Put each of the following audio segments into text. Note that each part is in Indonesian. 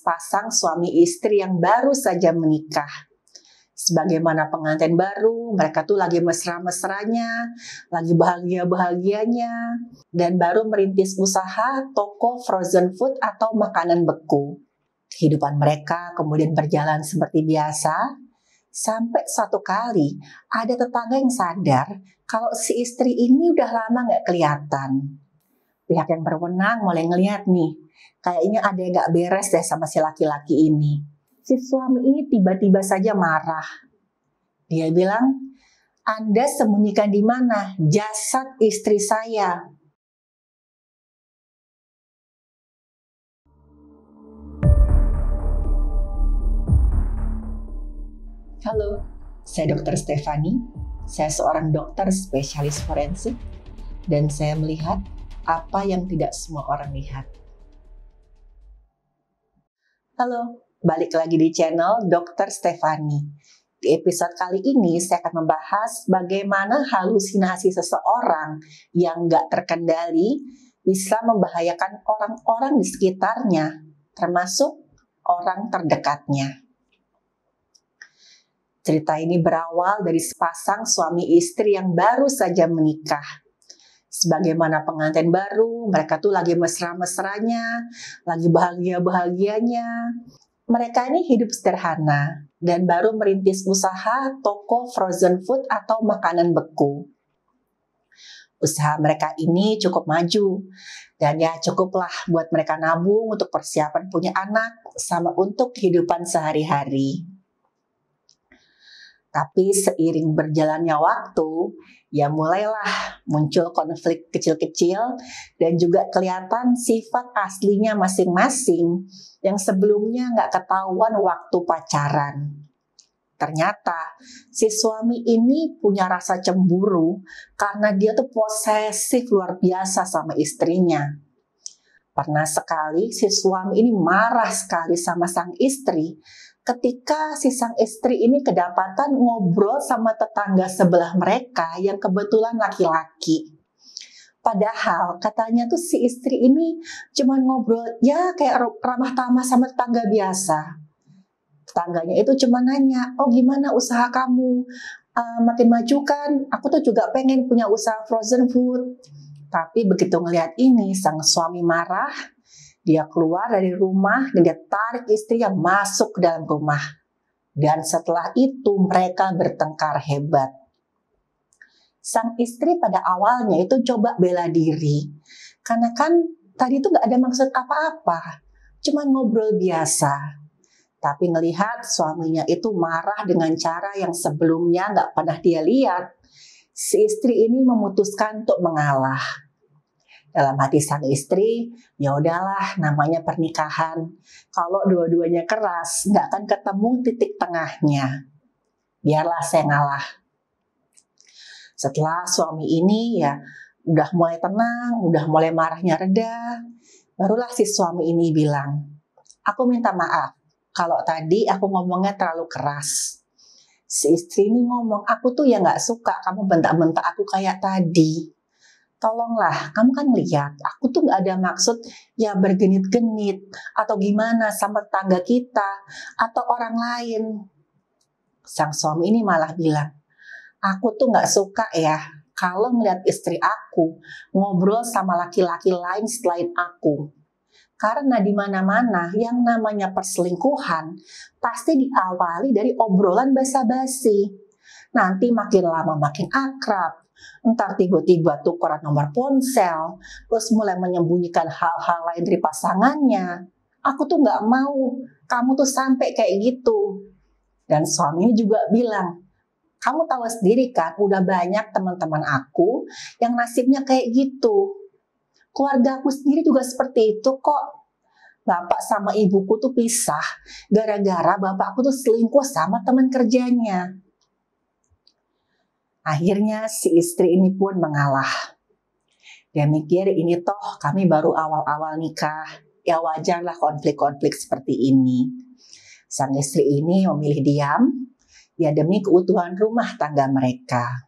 Pasang suami istri yang baru saja menikah. Sebagaimana pengantin baru, mereka tuh lagi mesra-mesranya, lagi bahagia-bahagianya, dan baru merintis usaha toko frozen food atau makanan beku. Kehidupan mereka kemudian berjalan seperti biasa, sampai suatu kali ada tetangga yang sadar kalau si istri ini udah lama nggak kelihatan. Pihak yang berwenang mulai ngeliat nih, kayaknya ada yang gak beres deh sama si laki-laki ini. Si suami ini tiba-tiba saja marah. Dia bilang, Anda sembunyikan di mana jasad istri saya? Halo, saya Dr. Stefani. Saya seorang dokter spesialis forensik dan saya melihat apa yang tidak semua orang lihat. Halo, balik lagi di channel Dr. Stefani. Di episode kali ini saya akan membahas bagaimana halusinasi seseorang yang nggak terkendali bisa membahayakan orang-orang di sekitarnya, termasuk orang terdekatnya. Cerita ini berawal dari sepasang suami istri yang baru saja menikah. Sebagaimana pengantin baru, mereka tuh lagi mesra-mesranya, lagi bahagia-bahagianya. Mereka ini hidup sederhana dan baru merintis usaha toko frozen food atau makanan beku. Usaha mereka ini cukup maju dan ya cukuplah buat mereka nabung untuk persiapan punya anak sama untuk kehidupan sehari-hari. Tapi seiring berjalannya waktu, ya mulailah muncul konflik kecil-kecil dan juga kelihatan sifat aslinya masing-masing yang sebelumnya nggak ketahuan waktu pacaran. Ternyata si suami ini punya rasa cemburu karena dia tuh posesif luar biasa sama istrinya. Pernah sekali si suami ini marah sekali sama sang istri ketika si sang istri ini kedapatan ngobrol sama tetangga sebelah mereka yang kebetulan laki-laki. Padahal katanya tuh si istri ini cuma ngobrol ya kayak ramah tamah sama tetangga biasa. Tetangganya itu cuma nanya, oh gimana usaha kamu? Makin maju kan? Aku tuh juga pengen punya usaha frozen food. Tapi begitu ngelihat ini, sang suami marah. Dia keluar dari rumah dan dia tarik istrinya masuk ke dalam rumah. Dan setelah itu mereka bertengkar hebat. Sang istri pada awalnya itu coba bela diri. Karena kan tadi itu gak ada maksud apa-apa. Cuma ngobrol biasa. Tapi ngelihat suaminya itu marah dengan cara yang sebelumnya gak pernah dia lihat. Si istri ini memutuskan untuk mengalah. Dalam hati sang istri, ya udahlah namanya pernikahan. Kalau dua-duanya keras, nggak akan ketemu titik tengahnya. Biarlah saya ngalah. Setelah suami ini ya udah mulai tenang, udah mulai marahnya reda, barulah si suami ini bilang, aku minta maaf kalau tadi aku ngomongnya terlalu keras. Si istri ini ngomong, aku tuh ya nggak suka kamu bentak-bentak aku kayak tadi. Tolonglah, kamu kan lihat, aku tuh gak ada maksud ya bergenit-genit atau gimana sama tetangga kita atau orang lain. Sang suami ini malah bilang, aku tuh gak suka ya kalau melihat istri aku ngobrol sama laki-laki lain selain aku. Karena di mana-mana yang namanya perselingkuhan pasti diawali dari obrolan basa-basi. Nanti makin lama makin akrab. Entar tiba-tiba tukeran nomor ponsel, terus mulai menyembunyikan hal-hal lain dari pasangannya. Aku tuh gak mau kamu tuh sampai kayak gitu. Dan suami ini juga bilang, kamu tahu sendiri kan udah banyak teman-teman aku yang nasibnya kayak gitu. Keluarga aku sendiri juga seperti itu kok. Bapak sama ibuku tuh pisah gara-gara bapakku tuh selingkuh sama teman kerjanya. Akhirnya si istri ini pun mengalah. Dia mikir ini toh kami baru awal-awal nikah. Ya wajarlah konflik-konflik seperti ini. Sang istri ini memilih diam. Ya demi keutuhan rumah tangga mereka.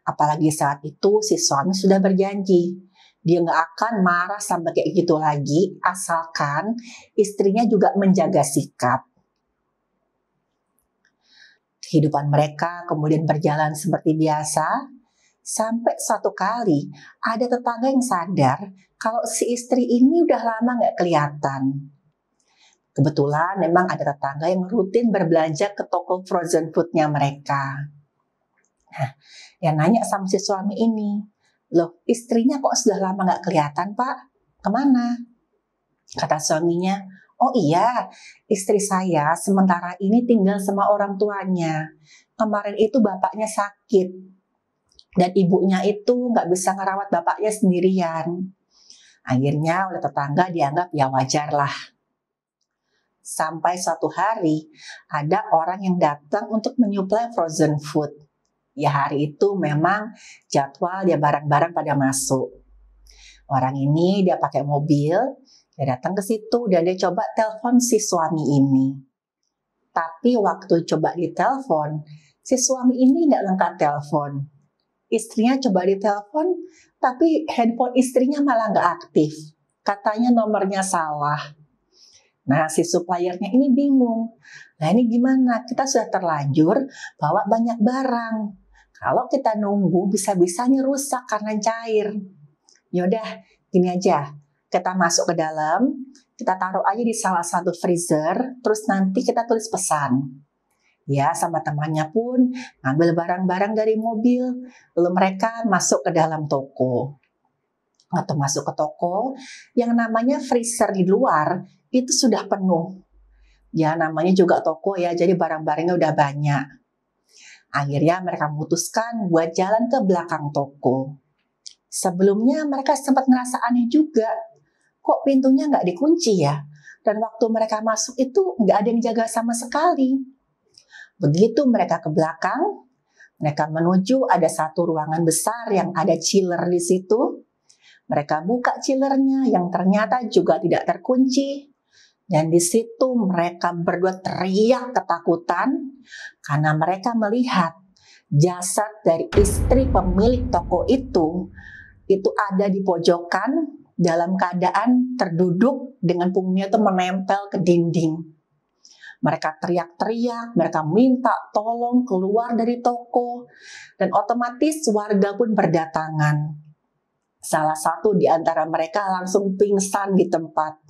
Apalagi saat itu si suami sudah berjanji. Dia nggak akan marah sampai kayak gitu lagi, asalkan istrinya juga menjaga sikap. Kehidupan mereka kemudian berjalan seperti biasa, sampai suatu kali ada tetangga yang sadar kalau si istri ini udah lama nggak kelihatan. Kebetulan memang ada tetangga yang rutin berbelanja ke toko frozen foodnya mereka. Nah, yang nanya sama si suami ini, loh istrinya kok sudah lama nggak kelihatan pak? Kemana? Kata suaminya, oh iya, istri saya sementara ini tinggal sama orang tuanya. Kemarin itu bapaknya sakit dan ibunya itu nggak bisa ngerawat bapaknya sendirian. Akhirnya oleh tetangga dianggap ya wajar lah. Sampai suatu hari ada orang yang datang untuk menyuplai frozen food. Ya hari itu memang jadwal dia barang-barang pada masuk. Orang ini dia pakai mobil, dia datang ke situ dan dia coba telepon si suami ini. Tapi waktu coba ditelepon, si suami ini nggak ngangkat telepon. Istrinya coba ditelepon, tapi handphone istrinya malah nggak aktif. Katanya nomornya salah. Nah, si suppliernya ini bingung. Nah, ini gimana? Kita sudah terlanjur bawa banyak barang. Kalau kita nunggu, bisa-bisanya rusak karena cair. Yaudah, gini aja. Kita masuk ke dalam, kita taruh aja di salah satu freezer, terus nanti kita tulis pesan. Ya, sama temannya pun ngambil barang-barang dari mobil, lalu mereka masuk ke dalam toko. Atau masuk ke toko, yang namanya freezer di luar, itu sudah penuh. Ya namanya juga toko ya, jadi barang-barangnya udah banyak. Akhirnya mereka memutuskan buat jalan ke belakang toko. Sebelumnya mereka sempat ngerasa aneh juga. Kok pintunya nggak dikunci ya? Dan waktu mereka masuk itu nggak ada yang jaga sama sekali. Begitu mereka ke belakang, mereka menuju ada satu ruangan besar yang ada chiller di situ. Mereka buka chillernya yang ternyata juga tidak terkunci. Dan di situ mereka berdua teriak ketakutan karena mereka melihat jasad dari istri pemilik toko itu ada di pojokan dalam keadaan terduduk dengan punggungnya itu menempel ke dinding. Mereka teriak-teriak, mereka minta tolong keluar dari toko dan otomatis warga pun berdatangan. Salah satu di antara mereka langsung pingsan di tempat.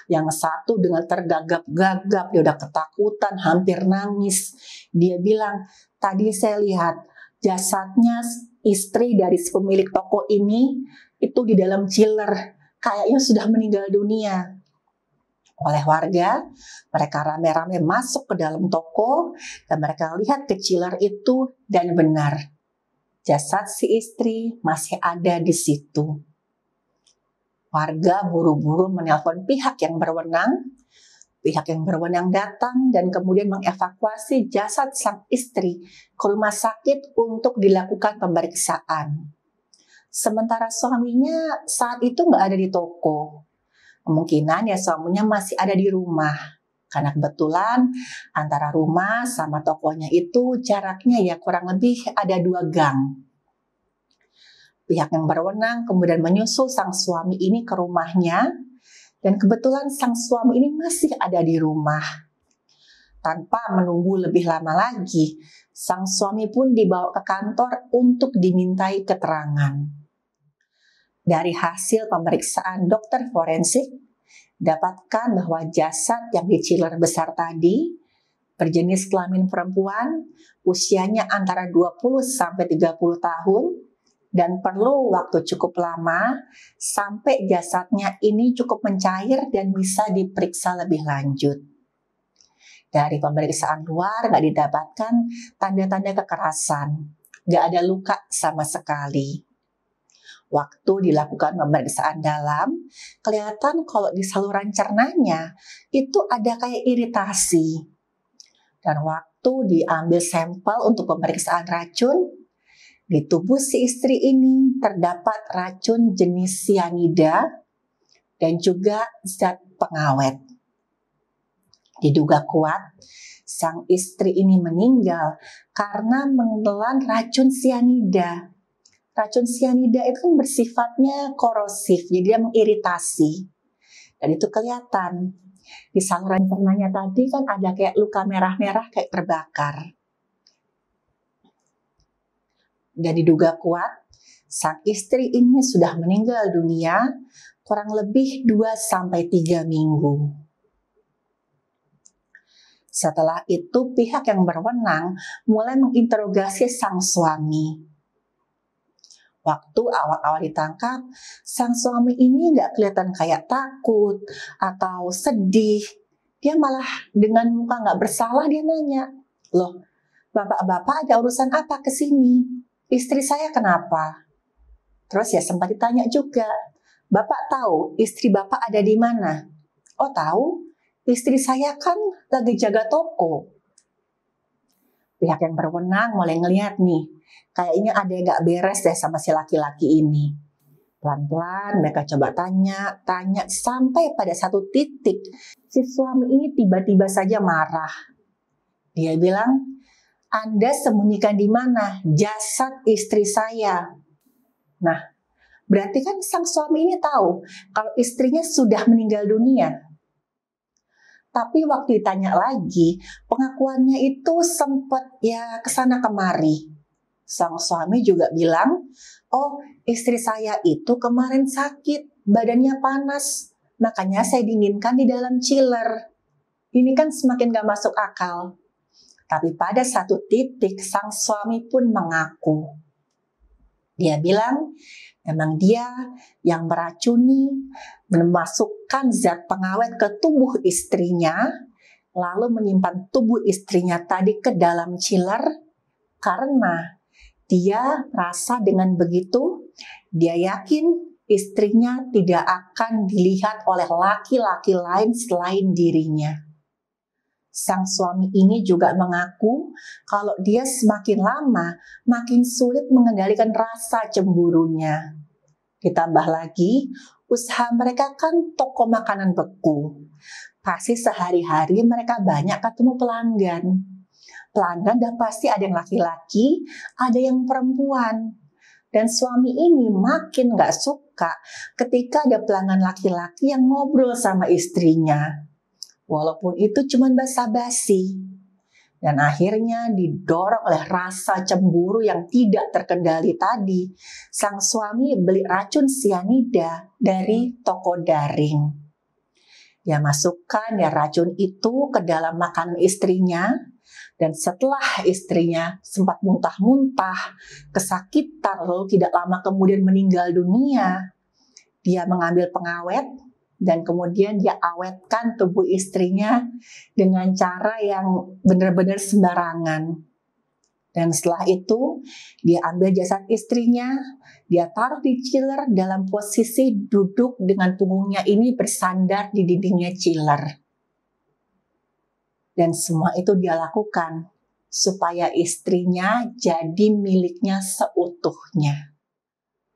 Yang satu dengan tergagap-gagap, dia udah ketakutan, hampir nangis. Dia bilang, tadi saya lihat jasadnya istri dari si pemilik toko ini itu di dalam chiller, kayaknya sudah meninggal dunia. Oleh warga, mereka rame-rame masuk ke dalam toko dan mereka lihat ke chiller itu dan benar, jasad si istri masih ada di situ. Warga buru-buru menelpon pihak yang berwenang. Pihak yang berwenang datang dan kemudian mengevakuasi jasad sang istri ke rumah sakit untuk dilakukan pemeriksaan. Sementara suaminya saat itu nggak ada di toko. Kemungkinan ya suaminya masih ada di rumah. Karena kebetulan antara rumah sama tokonya itu jaraknya ya kurang lebih ada 2 gang. Pihak yang berwenang kemudian menyusul sang suami ini ke rumahnya dan kebetulan sang suami ini masih ada di rumah. Tanpa menunggu lebih lama lagi, sang suami pun dibawa ke kantor untuk dimintai keterangan. Dari hasil pemeriksaan dokter forensik, dapatkan bahwa jasad yang di chiller besar tadi berjenis kelamin perempuan, usianya antara 20 sampai 30 tahun, dan perlu waktu cukup lama sampai jasadnya ini cukup mencair dan bisa diperiksa lebih lanjut. Dari pemeriksaan luar nggak didapatkan tanda-tanda kekerasan, nggak ada luka sama sekali. Waktu dilakukan pemeriksaan dalam, kelihatan kalau di saluran cernanya itu ada kayak iritasi. Dan waktu diambil sampel untuk pemeriksaan racun, di tubuh si istri ini terdapat racun jenis sianida dan juga zat pengawet. Diduga kuat, sang istri ini meninggal karena menelan racun sianida. Racun sianida itu kan bersifatnya korosif, jadi dia mengiritasi. Dan itu kelihatan. Di saluran cernanya tadi kan ada kayak luka merah-merah kayak terbakar. Dan diduga kuat, sang istri ini sudah meninggal dunia kurang lebih 2-3 minggu. Setelah itu pihak yang berwenang mulai menginterogasi sang suami. Waktu awal-awal ditangkap, sang suami ini nggak kelihatan kayak takut atau sedih. Dia malah dengan muka nggak bersalah dia nanya, "Loh, bapak-bapak ada urusan apa ke sini? Istri saya kenapa?" Terus ya sempat ditanya juga, "Bapak tahu istri bapak ada di mana?" "Oh tahu, istri saya kan lagi jaga toko." Pihak yang berwenang mulai ngeliat nih, kayaknya ada yang gak beres deh sama si laki-laki ini. Pelan-pelan mereka coba tanya sampai pada satu titik si suami ini tiba-tiba saja marah. Dia bilang, "Anda sembunyikan di mana jasad istri saya?" Nah, berarti kan sang suami ini tahu kalau istrinya sudah meninggal dunia. Tapi waktu ditanya lagi, pengakuannya itu sempat ya kesana kemari. Sang suami juga bilang, "Oh, istri saya itu kemarin sakit, badannya panas, makanya saya dinginkan di dalam chiller." Ini kan semakin gak masuk akal. Tapi pada satu titik sang suami pun mengaku. Dia bilang, memang dia yang meracuni, memasukkan zat pengawet ke tubuh istrinya, lalu menyimpan tubuh istrinya tadi ke dalam chiller, karena dia merasa dengan begitu, dia yakin istrinya tidak akan dilihat oleh laki-laki lain selain dirinya. Sang suami ini juga mengaku kalau dia semakin lama makin sulit mengendalikan rasa cemburunya. Ditambah lagi, usaha mereka kan toko makanan beku. Pasti sehari-hari mereka banyak ketemu pelanggan. Pelanggan dan pasti ada yang laki-laki, ada yang perempuan. Dan suami ini makin gak suka ketika ada pelanggan laki-laki yang ngobrol sama istrinya. Walaupun itu cuma basa-basi. Dan akhirnya didorong oleh rasa cemburu yang tidak terkendali tadi, sang suami beli racun sianida dari toko daring. Dia masukkan racun itu ke dalam makanan istrinya, dan setelah istrinya sempat muntah-muntah, kesakitan, lalu tidak lama kemudian meninggal dunia, dia mengambil pengawet, dan kemudian dia awetkan tubuh istrinya dengan cara yang benar-benar sembarangan. Dan setelah itu, dia ambil jasad istrinya, dia taruh di chiller dalam posisi duduk dengan punggungnya ini bersandar di dindingnya chiller. Dan semua itu dia lakukan supaya istrinya jadi miliknya seutuhnya.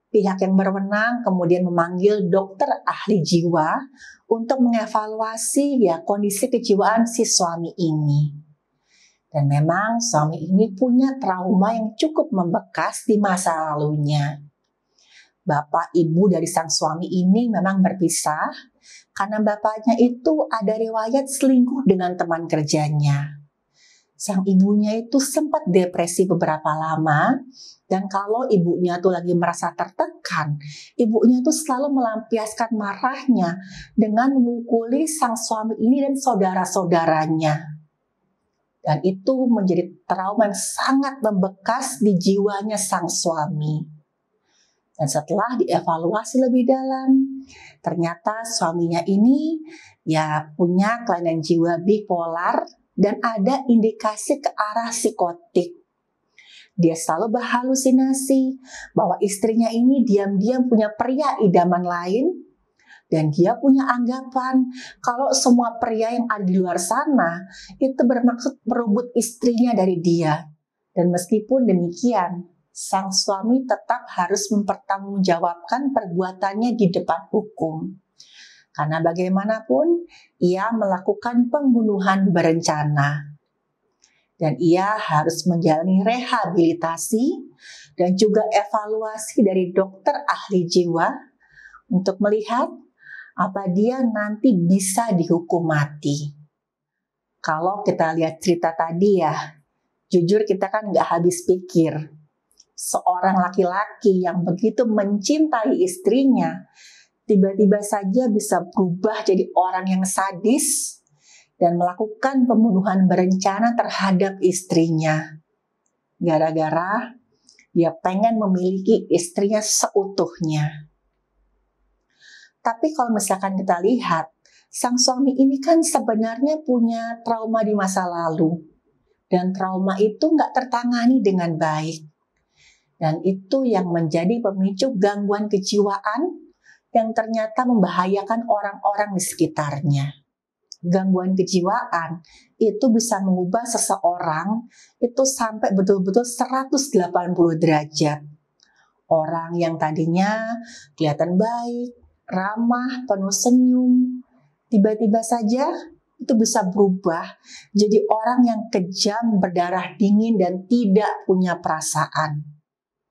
Pihak yang berwenang kemudian memanggil dokter ahli jiwa untuk mengevaluasi kondisi kejiwaan si suami ini. Dan memang suami ini punya trauma yang cukup membekas di masa lalunya. Bapak ibu dari sang suami ini memang berpisah karena bapaknya itu ada riwayat selingkuh dengan teman kerjanya. Sang ibunya itu sempat depresi beberapa lama, dan kalau ibunya tuh lagi merasa tertekan, ibunya tuh selalu melampiaskan marahnya dengan memukuli sang suami ini dan saudara-saudaranya. Dan itu menjadi trauma yang sangat membekas di jiwanya sang suami. Dan setelah dievaluasi lebih dalam, ternyata suaminya ini punya kelainan jiwa bipolar dan ada indikasi ke arah psikotik. Dia selalu berhalusinasi bahwa istrinya ini diam-diam punya pria idaman lain, dan dia punya anggapan kalau semua pria yang ada di luar sana itu bermaksud merebut istrinya dari dia. Dan meskipun demikian, sang suami tetap harus mempertanggungjawabkan perbuatannya di depan hukum. Karena bagaimanapun ia melakukan pembunuhan berencana. Dan ia harus menjalani rehabilitasi dan juga evaluasi dari dokter ahli jiwa untuk melihat apa dia nanti bisa dihukum mati. Kalau kita lihat cerita tadi ya, jujur kita kan nggak habis pikir. Seorang laki-laki yang begitu mencintai istrinya, tiba-tiba saja bisa berubah jadi orang yang sadis dan melakukan pembunuhan berencana terhadap istrinya. Gara-gara dia pengen memiliki istrinya seutuhnya. Tapi kalau misalkan kita lihat, sang suami ini kan sebenarnya punya trauma di masa lalu. Dan trauma itu nggak tertangani dengan baik. Dan itu yang menjadi pemicu gangguan kejiwaan yang ternyata membahayakan orang-orang di sekitarnya. Gangguan kejiwaan itu bisa mengubah seseorang itu sampai betul-betul 180 derajat. Orang yang tadinya kelihatan baik, ramah, penuh senyum, tiba-tiba saja itu bisa berubah jadi orang yang kejam, berdarah dingin, dan tidak punya perasaan.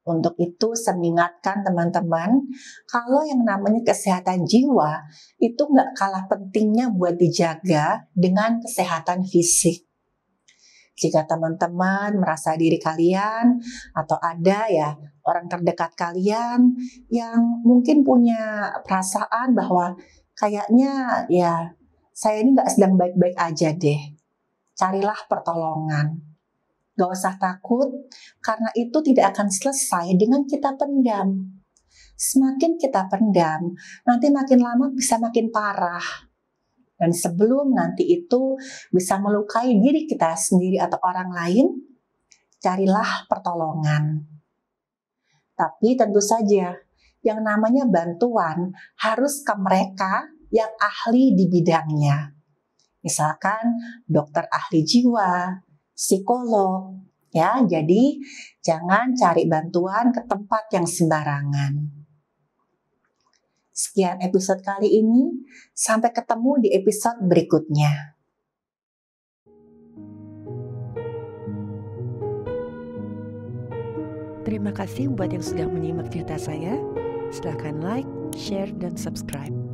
Untuk itu, saya mengingatkan teman-teman, kalau yang namanya kesehatan jiwa itu nggak kalah pentingnya buat dijaga dengan kesehatan fisik. Jika teman-teman merasa diri kalian atau ada ya orang terdekat kalian yang mungkin punya perasaan bahwa kayaknya ya saya ini nggak sedang baik-baik aja deh, carilah pertolongan. Gak usah takut, karena itu tidak akan selesai dengan kita pendam. Semakin kita pendam, nanti makin lama bisa makin parah. Dan sebelum nanti itu bisa melukai diri kita sendiri atau orang lain, carilah pertolongan. Tapi tentu saja, yang namanya bantuan harus ke mereka yang ahli di bidangnya. Misalkan dokter ahli jiwa, psikolog, ya. Jadi jangan cari bantuan ke tempat yang sembarangan. Sekian episode kali ini, sampai ketemu di episode berikutnya. Terima kasih buat yang sudah menyimak cerita saya. Silahkan like, share, dan subscribe.